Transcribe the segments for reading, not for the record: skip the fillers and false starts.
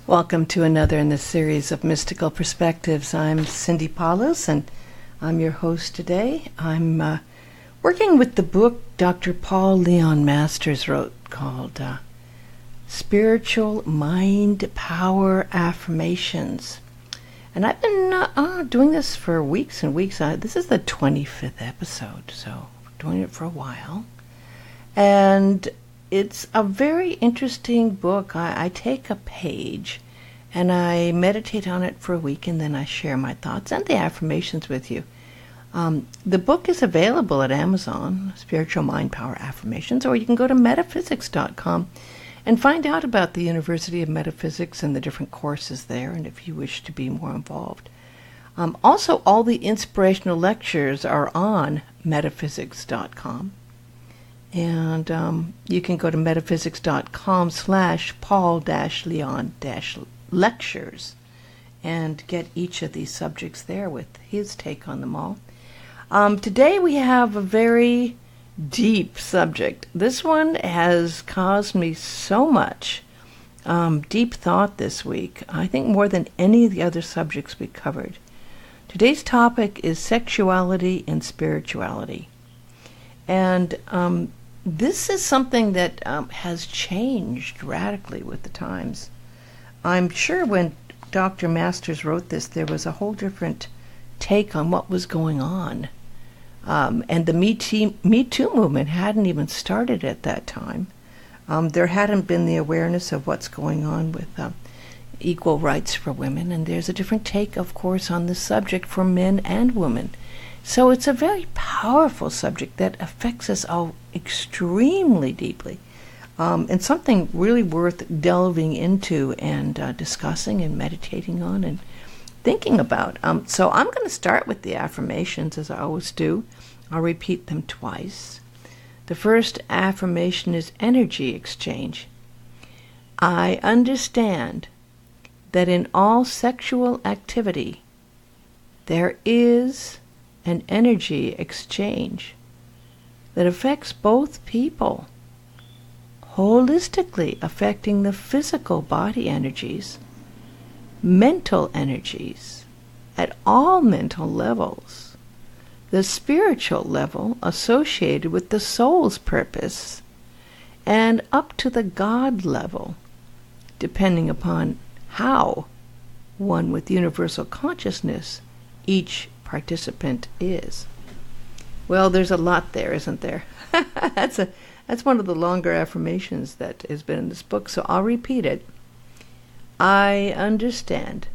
Welcome to another in the series of Mystical Perspectives. I'm Cindy Paulus, and I'm your host today. I'm working with the book Dr. Paul Leon Masters wrote called Spiritual Mind Power Affirmations. And I've been doing this for weeks and weeks. This is the 25th episode, so we're doing it for a while. And it's a very interesting book. I take a page and I meditate on it for a week, and then I share my thoughts and the affirmations with you. The book is available at Amazon, Spiritual Mind Power Affirmations, or you can go to metaphysics.com and find out about the University of Metaphysics and the different courses there, and if you wish to be more involved. Also, all the inspirational lectures are on metaphysics.com. And you can go to metaphysics.com/Paul-Leon-lectures and get each of these subjects there with his take on them all. Today we have a very deep subject. This one has caused me so much deep thought this week, I think more than any of the other subjects we covered. Today's topic is sexuality and spirituality. And this is something that has changed radically with the times. I'm sure when Dr. Masters wrote this, there was a whole different take on what was going on. And the Me Too movement hadn't even started at that time. There hadn't been the awareness of what's going on with equal rights for women. And there's a different take, of course, on this subject for men and women. So it's a very powerful subject that affects us all extremely deeply, and something really worth delving into and discussing and meditating on and thinking about. So I'm going to start with the affirmations, as I always do. I'll repeat them twice. The first affirmation is energy exchange. I understand that in all sexual activity there is an energy exchange that affects both people, holistically affecting the physical body energies, mental energies, at all mental levels, the spiritual level associated with the soul's purpose, and up to the God level, depending upon how one with universal consciousness each participant is. Well, there's a lot there, isn't there? That's one of the longer affirmations that has been in this book, so I'll repeat it. I understand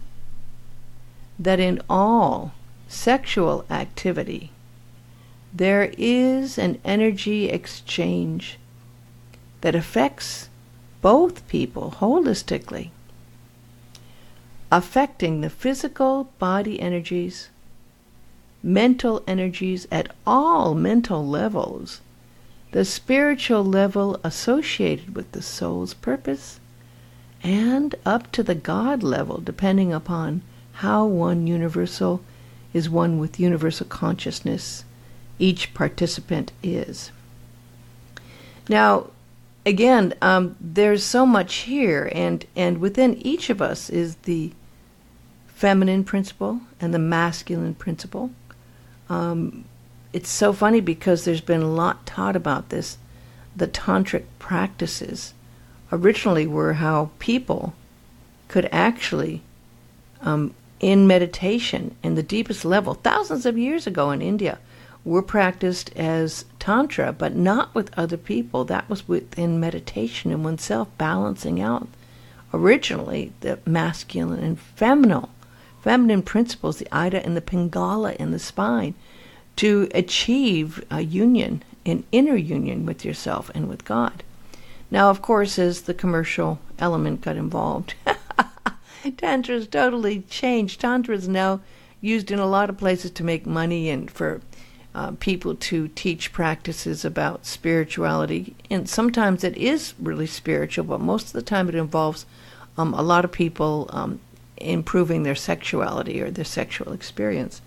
that in all sexual activity there is an energy exchange that affects both people holistically, affecting the physical body energies, mental energies at all mental levels, the spiritual level associated with the soul's purpose, and up to the God level, depending upon how one universal is one with universal consciousness each participant is. Now, again, there's so much here, and within each of us is the feminine principle and the masculine principle. It's so funny because there's been a lot taught about this. The tantric practices originally were how people could actually, in meditation, in the deepest level, thousands of years ago in India, were practiced as tantra, but not with other people. That was within meditation and oneself, balancing out originally the masculine and feminine principles, the Ida and the Pingala in the spine, to achieve a union, an inner union with yourself and with God. Now, of course, as the commercial element got involved, Tantra has totally changed. Tantra is now used in a lot of places to make money and for people to teach practices about spirituality. And sometimes it is really spiritual, but most of the time it involves a lot of people improving their sexuality or their sexual experience.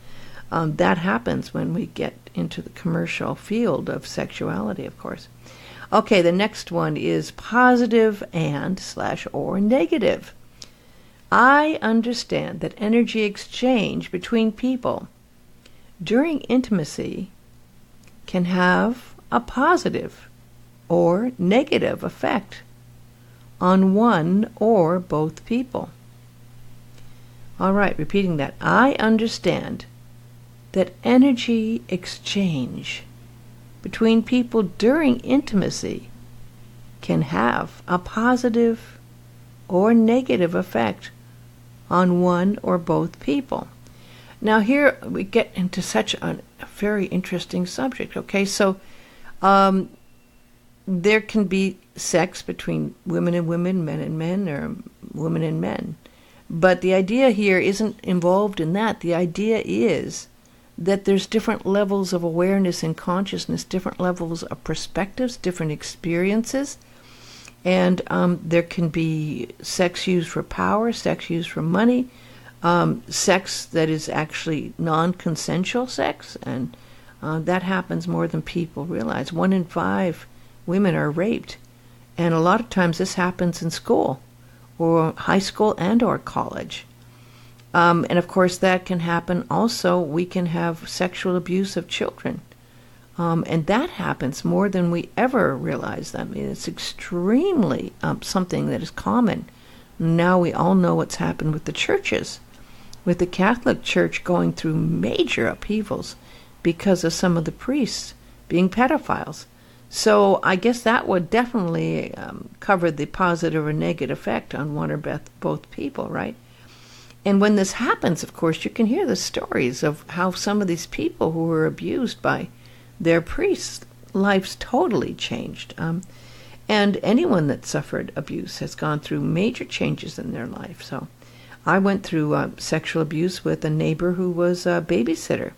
That happens when we get into the commercial field of sexuality, of course. Okay, the next one is positive and/or negative. I understand that energy exchange between people during intimacy can have a positive or negative effect on one or both people. All right, repeating that. I understand that energy exchange between people during intimacy can have a positive or negative effect on one or both people. Now here we get into such a very interesting subject, okay? So there can be sex between women and women, men and men, or women and men. But the idea here isn't involved in that. The idea is that there's different levels of awareness and consciousness, different levels of perspectives, different experiences. And there can be sex used for power, sex used for money, sex that is actually non-consensual sex, and that happens more than people realize. 1 in 5 women are raped, and a lot of times this happens in school, or high school and or college. And of course that can happen also. We can have sexual abuse of children. And that happens more than we ever realize. I mean, it's extremely something that is common. Now we all know what's happened with the churches, with the Catholic Church going through major upheavals because of some of the priests being pedophiles. So I guess that would definitely cover the positive or negative effect on one or both people, right? And when this happens, of course, you can hear the stories of how some of these people who were abused by their priests' lives totally changed. And anyone that suffered abuse has gone through major changes in their life. So I went through sexual abuse with a neighbor who was a babysitter.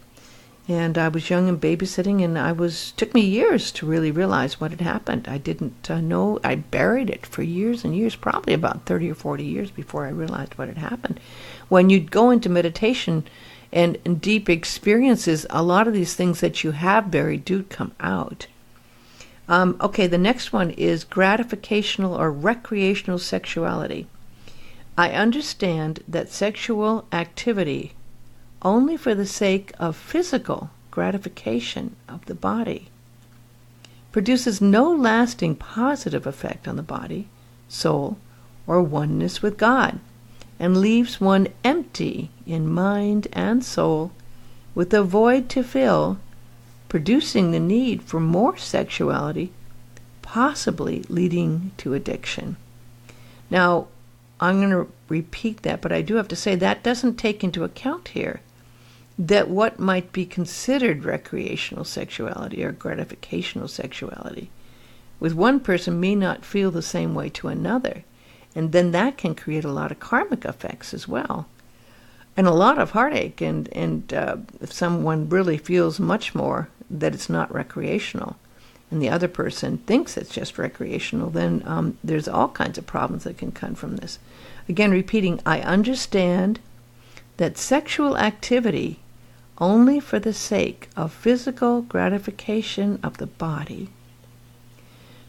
And I was young and babysitting, and took me years to really realize what had happened. I didn't know. I buried it for years and years, probably about 30 or 40 years before I realized what had happened. When you'd go into meditation and deep experiences, a lot of these things that you have buried do come out. Okay, the next one is gratificational or recreational sexuality. I understand that sexual activity only for the sake of physical gratification of the body produces no lasting positive effect on the body, soul, or oneness with God, and leaves one empty in mind and soul with a void to fill, producing the need for more sexuality, possibly leading to addiction. Now, I'm going to repeat that, but I do have to say that doesn't take into account here that what might be considered recreational sexuality or gratificational sexuality with one person may not feel the same way to another. And then that can create a lot of karmic effects as well. And a lot of heartache. And if someone really feels much more that it's not recreational, and the other person thinks it's just recreational, then there's all kinds of problems that can come from this. Again, repeating, I understand that sexual activity only for the sake of physical gratification of the body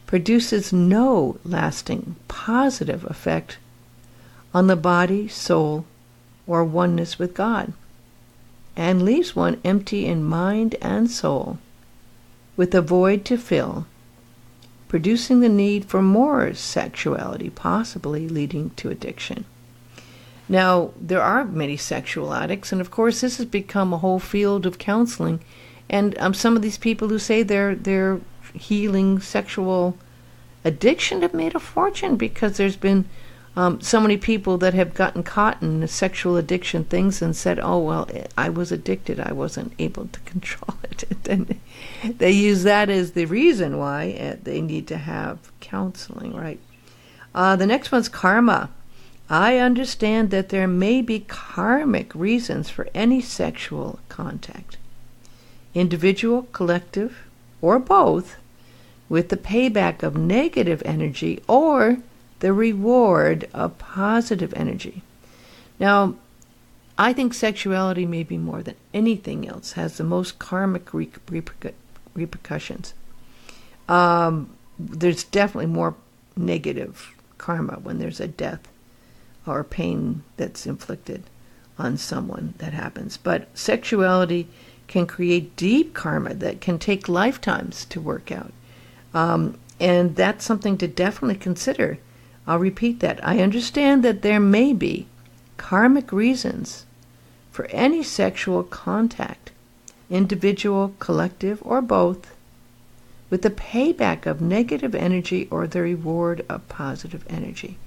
produces no lasting positive effect on the body, soul, or oneness with God, and leaves one empty in mind and soul with a void to fill, producing the need for more sexuality, possibly leading to addiction. Now, there are many sexual addicts, and of course this has become a whole field of counseling. And some of these people who say they're healing sexual addiction have made a fortune, because there's been so many people that have gotten caught in the sexual addiction things and said, oh, well, I was addicted, I wasn't able to control it. And they use that as the reason why they need to have counseling, right? The next one's karma. I understand that there may be karmic reasons for any sexual contact, individual, collective, or both, with the payback of negative energy or the reward of positive energy. Now, I think sexuality, maybe more than anything else, has the most karmic repercussions. There's definitely more negative karma when there's a death. or pain that's inflicted on someone that happens. But sexuality can create deep karma that can take lifetimes to work out. And that's something to definitely consider. I'll repeat that. I understand that there may be karmic reasons for any sexual contact, individual, collective, or both, with the payback of negative energy or the reward of positive energy.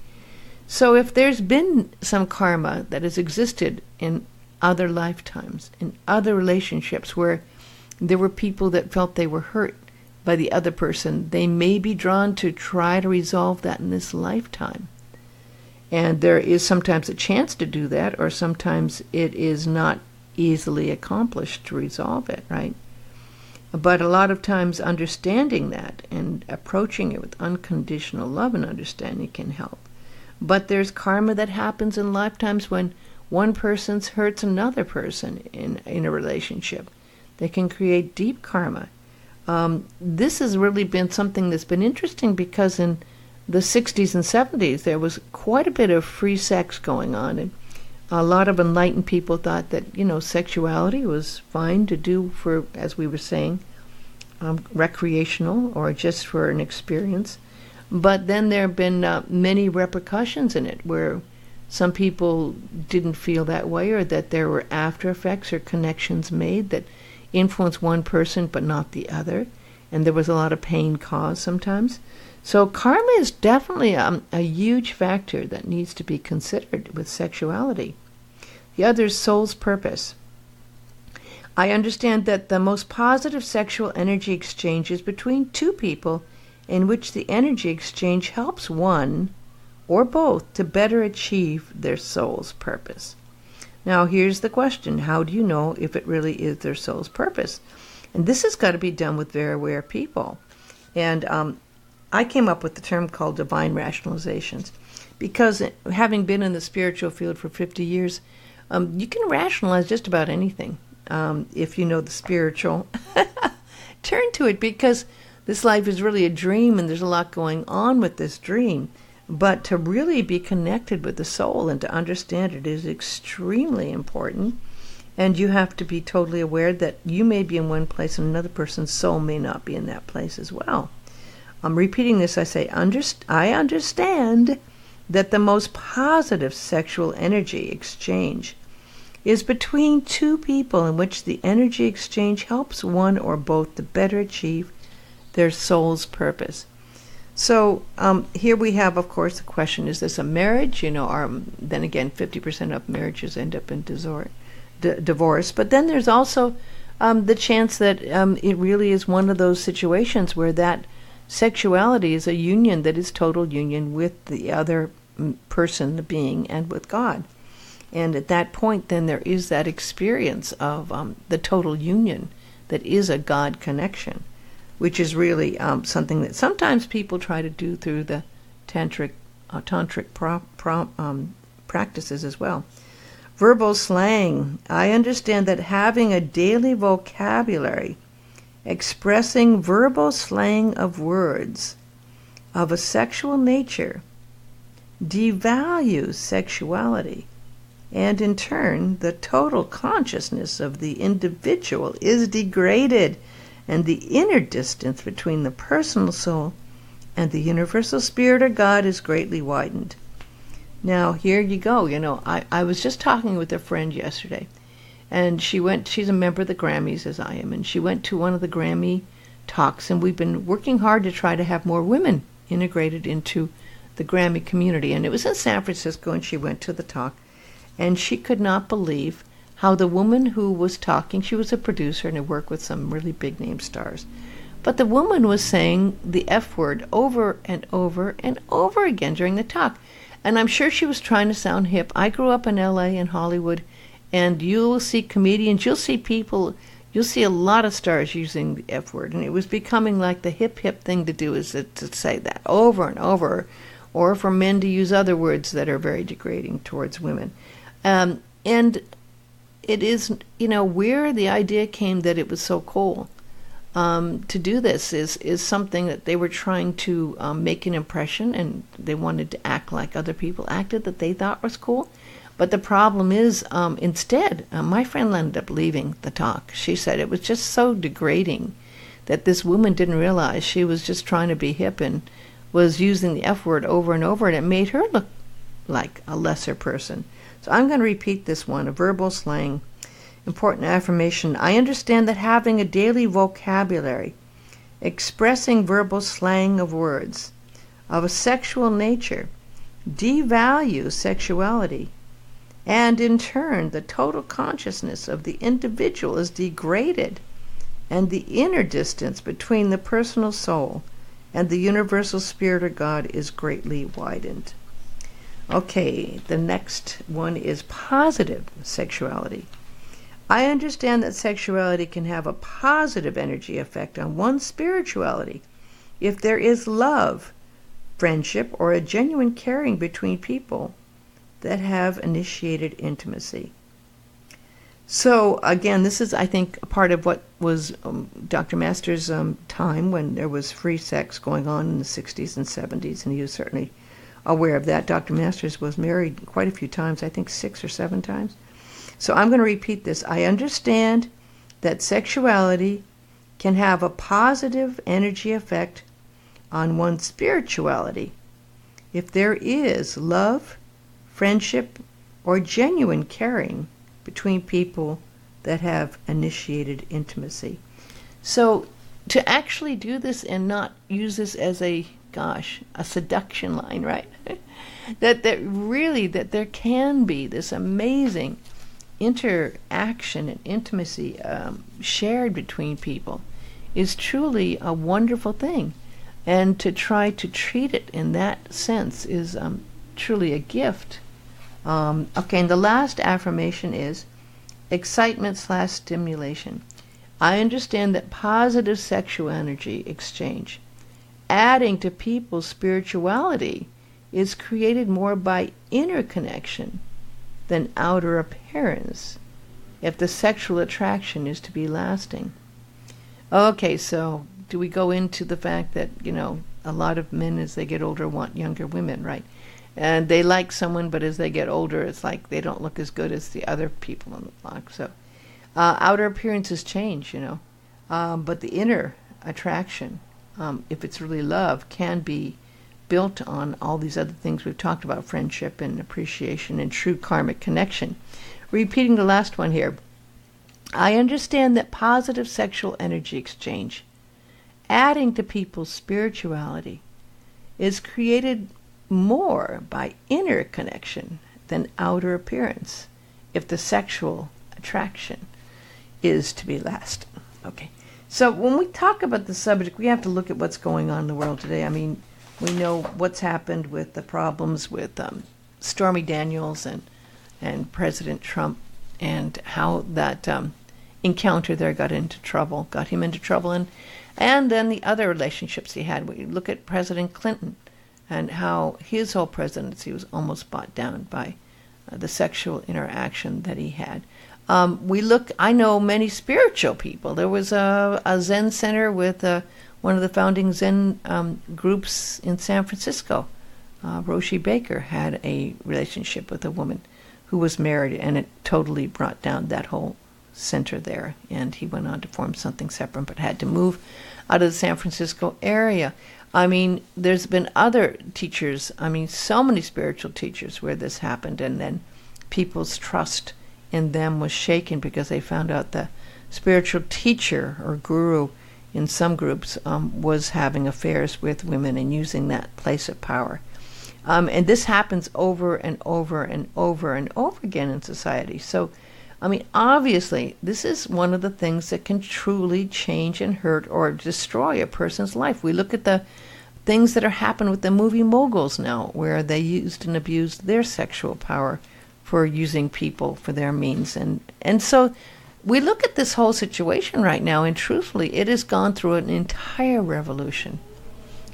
So if there's been some karma that has existed in other lifetimes, in other relationships where there were people that felt they were hurt by the other person, they may be drawn to try to resolve that in this lifetime. And there is sometimes a chance to do that, or sometimes it is not easily accomplished to resolve it, right? But a lot of times understanding that and approaching it with unconditional love and understanding can help. But there's karma that happens in lifetimes when one person hurts another person in a relationship. They can create deep karma. This has really been something that's been interesting because in the 60s and 70s there was quite a bit of free sex going on, and a lot of enlightened people thought that, sexuality was fine to do for, as we were saying, recreational or just for an experience. But then there have been many repercussions in it where some people didn't feel that way, or that there were after effects or connections made that influenced one person but not the other, and there was a lot of pain caused sometimes. So karma is definitely a huge factor that needs to be considered with sexuality. The other is soul's purpose. I understand that the most positive sexual energy exchange is between two people in which the energy exchange helps one or both to better achieve their soul's purpose. Now here's the question: how do you know if it really is their soul's purpose? And this has got to be done with very aware people. And I came up with the term called divine rationalizations, because having been in the spiritual field for 50 years, you can rationalize just about anything if you know the spiritual. Turn to it, because this life is really a dream and there's a lot going on with this dream. But to really be connected with the soul and to understand it is extremely important. And you have to be totally aware that you may be in one place and another person's soul may not be in that place as well. I'm repeating this. I say, I understand that the most positive sexual energy exchange is between two people in which the energy exchange helps one or both to better achieve their soul's purpose. So here we have, of course, the question: is this a marriage? Then again, 50% of marriages end up in divorce. But then there's also the chance that it really is one of those situations where that sexuality is a union that is total union with the other person, the being, and with God. And at that point, then there is that experience of the total union that is a God connection, which is really something that sometimes people try to do through the tantric practices as well. Verbal slang. I understand that having a daily vocabulary expressing verbal slang of words of a sexual nature devalues sexuality, and in turn the total consciousness of the individual is degraded, and the inner distance between the personal soul and the universal spirit or God is greatly widened. Now here you go. I was just talking with a friend yesterday, and she's a member of the Grammys as I am, and she went to one of the Grammy talks, and we've been working hard to try to have more women integrated into the Grammy community. And it was in San Francisco, and she went to the talk, and she could not believe how the woman who was talking, she was a producer and had worked with some really big name stars, but the woman was saying the F word over and over and over again during the talk. And I'm sure she was trying to sound hip. I grew up in LA and Hollywood, and you'll see comedians, you'll see a lot of stars using the F word, and it was becoming like the hip thing to do is to say that over and over, or for men to use other words that are very degrading towards women. And it is, where the idea came that it was so cool to do this is something that they were trying to make an impression, and they wanted to act like other people acted that they thought was cool. But the problem is, instead, my friend ended up leaving the talk. She said it was just so degrading that this woman didn't realize she was just trying to be hip and was using the F word over and over, and it made her look like a lesser person. So I'm going to repeat this one, a verbal slang. Important affirmation. I understand that having a daily vocabulary, expressing verbal slang of words of a sexual nature, devalues sexuality, and in turn the total consciousness of the individual is degraded, and the inner distance between the personal soul and the universal spirit of God is greatly widened. Okay, the next one is positive sexuality. I understand that sexuality can have a positive energy effect on one's spirituality if there is love, friendship, or a genuine caring between people that have initiated intimacy. So again, this is, I think, a part of what was Dr. Masters' time when there was free sex going on in the 60s and 70s, and he was certainly aware of that. Dr. Masters was married quite a few times, I think 6 or 7 times. So I'm going to repeat this. I understand that sexuality can have a positive energy effect on one's spirituality if there is love, friendship, or genuine caring between people that have initiated intimacy. So to actually do this and not use this as a seduction line, right? that there can be this amazing interaction and intimacy shared between people is truly a wonderful thing. And to try to treat it in that sense is truly a gift. Okay, and the last affirmation is excitement/stimulation. I understand that positive sexual energy exchange, adding to people's spirituality, is created more by inner connection than outer appearance if the sexual attraction is to be lasting. Okay, so do we go into the fact that, a lot of men as they get older want younger women, right? And they like someone, but as they get older, it's like they don't look as good as the other people on the block. So outer appearances change, but the inner attraction, if it's really love, can be built on all these other things we've talked about, friendship and appreciation and true karmic connection. Repeating the last one here. I understand that positive sexual energy exchange, adding to people's spirituality, is created more by inner connection than outer appearance if the sexual attraction is to be lasting. Okay, so when we talk about the subject, we have to look at what's going on in the world today. I mean, we know what's happened with the problems with Stormy Daniels and President Trump, and how that encounter there got him into trouble, and then the other relationships he had. We look at President Clinton and how his whole presidency was almost brought down by the sexual interaction that he had. I know many spiritual people. There was a Zen center with one of the founding Zen groups in San Francisco. Roshi Baker had a relationship with a woman who was married, and it totally brought down that whole center there. And he went on to form something separate, but had to move out of the San Francisco area. I mean, there's been other teachers, so many spiritual teachers where this happened, and then people's trust in them was shaken because they found out the spiritual teacher or guru in some groups was having affairs with women and using that place of power. And this happens over and over and over and over again in society. So, obviously, this is one of the things that can truly change and hurt or destroy a person's life. We look at the things that are happening with the movie moguls now, where they used and abused their sexual power for using people for their means. And so we look at this whole situation right now, and truthfully, it has gone through an entire revolution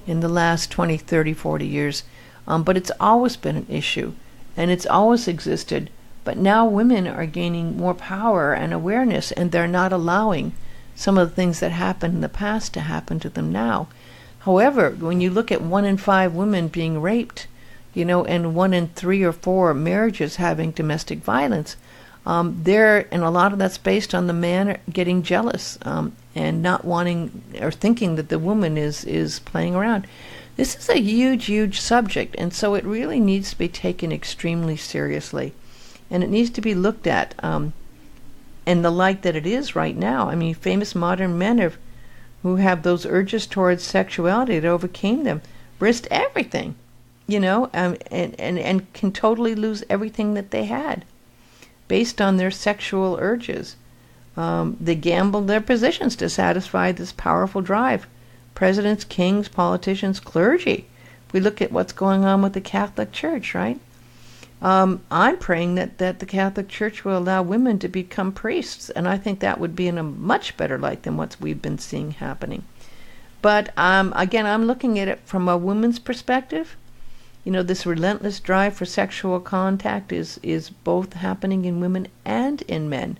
in the last 20, 30, 40 years. But it's always been an issue, and it's always existed. But now women are gaining more power and awareness, and they're not allowing some of the things that happened in the past to happen to them now. However, when you look at 1 in 5 women being raped, and 1 in 3 or 4 marriages having domestic violence, and a lot of that's based on the man getting jealous and not wanting or thinking that the woman is playing around. This is a huge, huge subject, and so it really needs to be taken extremely seriously, and it needs to be looked at in the light that it is right now. I mean, famous modern men who have those urges towards sexuality that overcame them risked everything, and can totally lose everything that they had based on their sexual urges. They gambled their positions to satisfy this powerful drive. Presidents, kings, politicians, clergy. We look at what's going on with the Catholic Church, right? I'm praying that the Catholic Church will allow women to become priests, and I think that would be in a much better light than what we've been seeing happening. But again, I'm looking at it from a woman's perspective. This relentless drive for sexual contact is both happening in women and in men.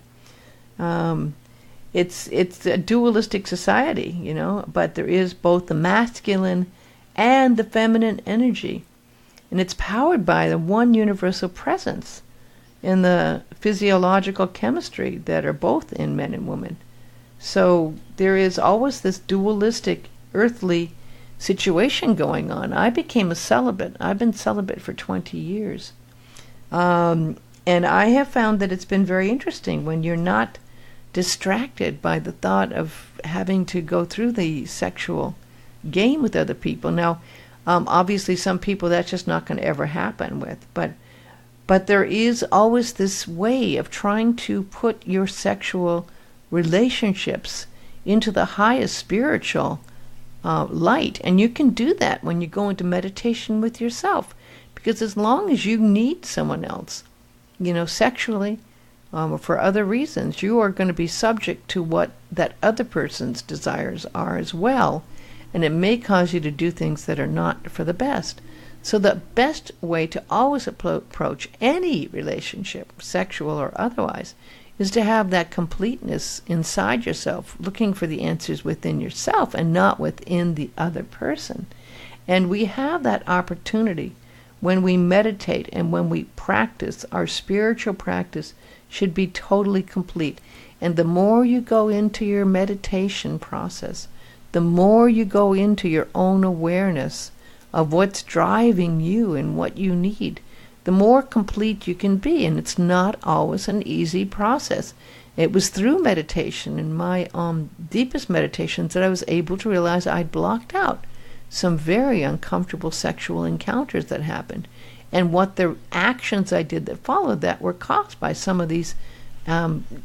It's a dualistic society, but there is both the masculine and the feminine energy. And it's powered by the one universal presence in the physiological chemistry that are both in men and women. So there is always this dualistic earthly situation going on. I became a celibate. I've been celibate for 20 years. And I have found that it's been very interesting when you're not distracted by the thought of having to go through the sexual game with other people. Now, obviously some people that's just not going to ever happen with, but there is always this way of trying to put your sexual relationships into the highest spiritual light, and you can do that when you go into meditation with yourself, because as long as you need someone else, sexually, or for other reasons, you are going to be subject to what that other person's desires are as well, and it may cause you to do things that are not for the best. So the best way to always approach any relationship, sexual or otherwise, is to have that completeness inside yourself, looking for the answers within yourself and not within the other person. And we have that opportunity when we meditate and when we practice. Our spiritual practice should be totally complete. And the more you go into your meditation process, the more you go into your own awareness of what's driving you and what you need, the more complete you can be. And it's not always an easy process. It was through meditation, in my deepest meditations, that I was able to realize I'd blocked out some very uncomfortable sexual encounters that happened. And what the actions I did that followed that were caused by some of these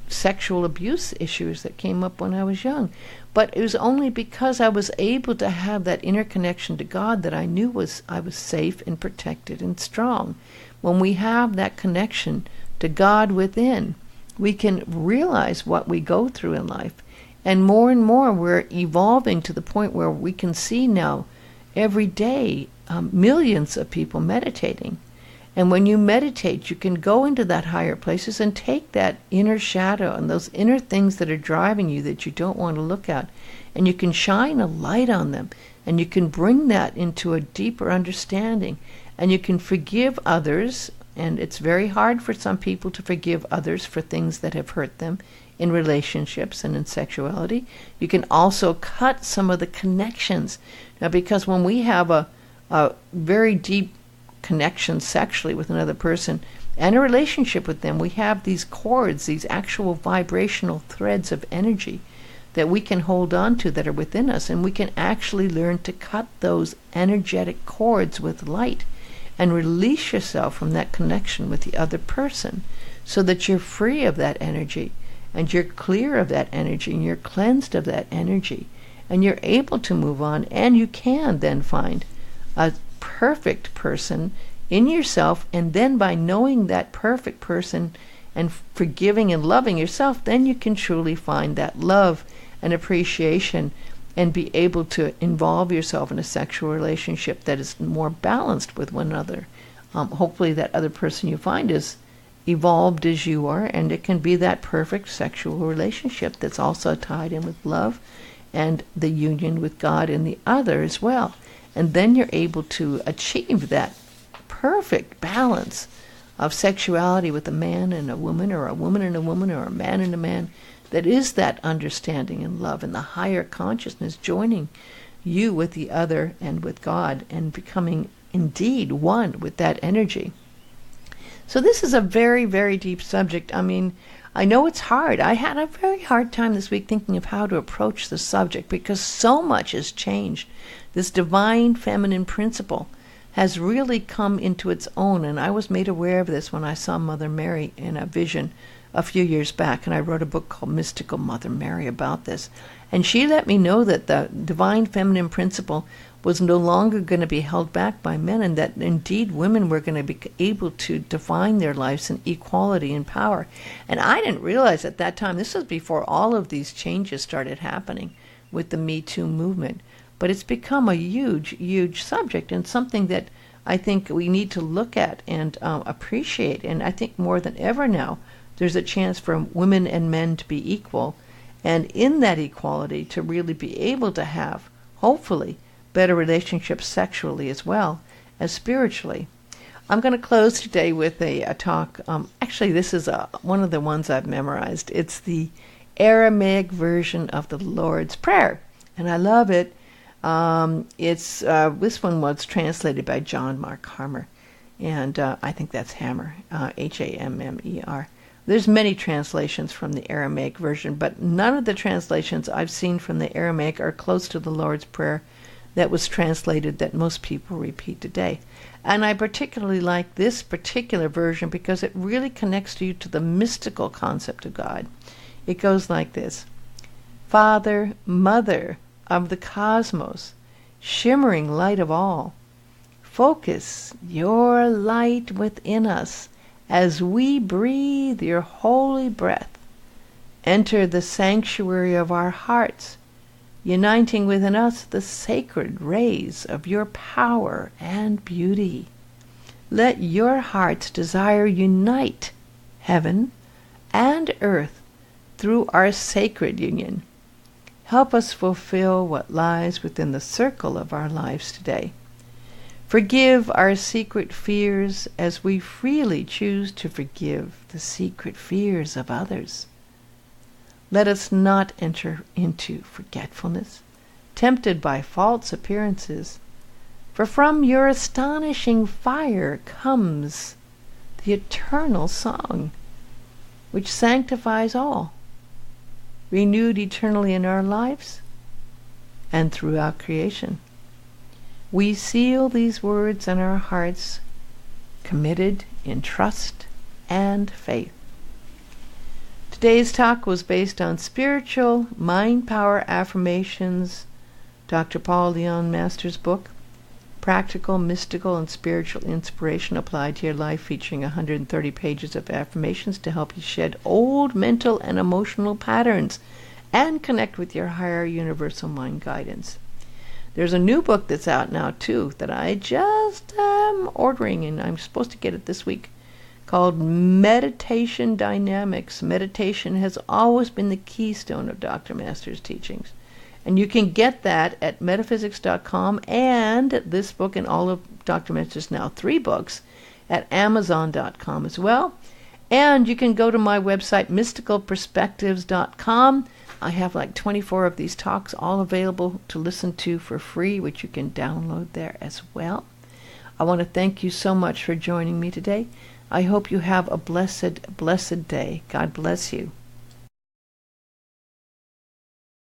sexual abuse issues that came up when I was young. But it was only because I was able to have that inner connection to God that I knew I was safe and protected and strong. When we have that connection to God within, we can realize what we go through in life. And more we're evolving to the point where we can see now every day millions of people meditating. And when you meditate, you can go into that higher places and take that inner shadow and those inner things that are driving you that you don't want to look at, and you can shine a light on them, and you can bring that into a deeper understanding, and you can forgive others. And it's very hard for some people to forgive others for things that have hurt them in relationships and in sexuality. You can also cut some of the connections. Now, because when we have a very deep connection sexually with another person and a relationship with them, we have these cords, these actual vibrational threads of energy that we can hold on to that are within us, and we can actually learn to cut those energetic cords with light and release yourself from that connection with the other person so that you're free of that energy and you're clear of that energy and you're cleansed of that energy and you're able to move on, and you can then find a perfect person in yourself. And then by knowing that perfect person and forgiving and loving yourself, then you can truly find that love and appreciation and be able to involve yourself in a sexual relationship that is more balanced with one another. Hopefully that other person you find is evolved as you are, and it can be that perfect sexual relationship that's also tied in with love and the union with God and the other as well. And then you're able to achieve that perfect balance of sexuality with a man and a woman, or a woman and a woman, or a man and a man, that is that understanding and love and the higher consciousness joining you with the other and with God and becoming indeed one with that energy. So this is a very, very deep subject. I mean, I know it's hard. I had a very hard time this week thinking of how to approach the subject because so much has changed. This divine feminine principle has really come into its own, and I was made aware of this when I saw Mother Mary in a vision a few years back, and I wrote a book called Mystical Mother Mary about this. And she let me know that the divine feminine principle was no longer going to be held back by men, and that indeed women were going to be able to define their lives in equality and power. And I didn't realize at that time, this was before all of these changes started happening with the Me Too movement, but it's become a huge, huge subject, and something that I think we need to look at and appreciate. And I think more than ever now, there's a chance for women and men to be equal, and in that equality to really be able to have, hopefully, better relationships sexually as well as spiritually. I'm going to close today with a talk. Actually, this is one of the ones I've memorized. It's the Aramaic version of the Lord's Prayer, and I love it. This one was translated by John Mark Harmer, and I think that's Hammer, Hammer. There's many translations from the Aramaic version, but none of the translations I've seen from the Aramaic are close to the Lord's Prayer that was translated that most people repeat today. And I particularly like this particular version because it really connects you to the mystical concept of God. It goes like this: Father, Mother of the cosmos, shimmering light of all, focus your light within us as we breathe your holy breath. Enter the sanctuary of our hearts, uniting within us the sacred rays of your power and beauty. Let your heart's desire unite heaven and earth through our sacred union. Help us fulfill what lies within the circle of our lives today. Forgive our secret fears as we freely choose to forgive the secret fears of others. Let us not enter into forgetfulness, tempted by false appearances, for from your astonishing fire comes the eternal song, which sanctifies all, renewed eternally in our lives and throughout creation. We seal these words in our hearts, committed in trust and faith. Today's talk was based on spiritual mind power affirmations, Dr. Paul Leon Masters' book, Practical, Mystical, and Spiritual Inspiration Applied to Your Life, featuring 130 pages of affirmations to help you shed old mental and emotional patterns and connect with your higher universal mind guidance. There's a new book that's out now, too, that I just am ordering, and I'm supposed to get it this week, called Meditation Dynamics. Meditation has always been the keystone of Dr. Masters' teachings. And you can get that at metaphysics.com, and this book and all of Dr. Masters' now 3 books at amazon.com as well. And you can go to my website, mysticalperspectives.com. I have like 24 of these talks all available to listen to for free, which you can download there as well. I want to thank you so much for joining me today. I hope you have a blessed, blessed day. God bless you.